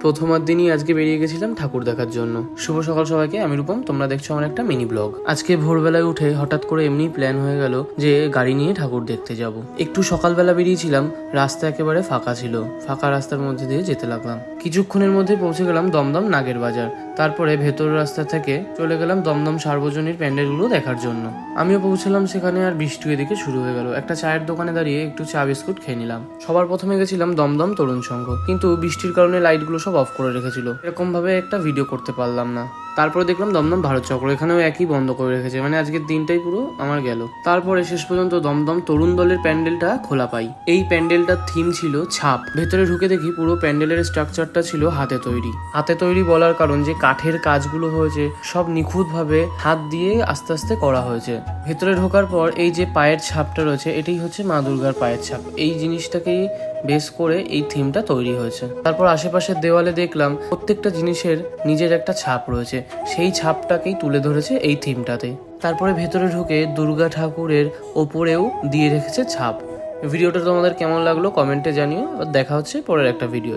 প্রথমার দিনই আজকে বেরিয়ে গেছিলাম ঠাকুর দেখার জন্য। শুভ সকাল সবাইকে, আমি রূপম, তোমরা দেখছো আমার একটা মিনি ব্লগ। আজকে ভোরবেলায় উঠে হঠাৎ করে এমনি প্ল্যান হয়ে গেল যে গাড়ি নিয়ে ঠাকুর দেখতে যাব। একটু সকালবেলা বেরিয়েছিলাম, রাস্তা একেবারে ফাঁকা ছিল, ফাঁকা রাস্তার মধ্যে দিয়ে যেতে লাগলাম। কিছুক্ষণের মধ্যে পৌঁছে গেলাম দমদম নাগের বাজার। তারপরে ভেতর রাস্তা থেকে চলে গেলাম দমদম সার্বজনীন প্যান্ডেলগুলো দেখার জন্য। আমিও পৌঁছলাম সেখানে, আর বৃষ্টি এদিকে শুরু হয়ে গেল। একটা চায়ের দোকানে দাঁড়িয়ে একটু চা বিস্কুট খেয়ে নিলাম। সবার প্রথমে গেছিলাম দমদম তরুণ সংঘ, কিন্তু বৃষ্টির কারণে লাইটগুলো সব অফ করে রেখেছিল, এরকম ভাবে একটা ভিডিও করতে পারলাম না। তারপরে দেখলাম দমদম ভারত চক্র, এখানেও একই বন্ধ করে রেখেছে, মানে আজকের দিনটাই পুরো আমার গেল। তারপরে শেষ পর্যন্ত দমদম তরুণ দলের প্যান্ডেলটা খোলা পাই। এই প্যান্ডেলটার থিম ছিল ছাপ। ভেতরে ঢুকে দেখি পুরো প্যান্ডেলের স্ট্রাকচারটা ছিল হাতে তৈরি। হাতে তৈরি বলার কারণ যে কাঠের কাজগুলো হয়েছে সব নিখুঁতভাবে হাত দিয়ে আস্তে আস্তে করা হয়েছে। ভেতরে ঢোকার পর এই যে পায়ের ছাপটা রয়েছে, এটাই হচ্ছে মা দুর্গার পায়ের ছাপ। এই জিনিসটাকেই বেস করে এই থিমটা তৈরি হয়েছে। তারপর আশেপাশের দেওয়ালে দেখলাম প্রত্যেকটা জিনিসের নিজের একটা ছাপ রয়েছে, সেই ছাপটাকেই তুলে ধরেছে এই থিমটাতে। তারপরে ভেতরে ঢুকে দুর্গা ঠাকুরের ওপরেও দিয়ে রেখেছে ছাপ। ভিডিওটা তোমাদের কেমন লাগলো কমেন্টে জানিও। দেখা হচ্ছে পরের একটা ভিডিও।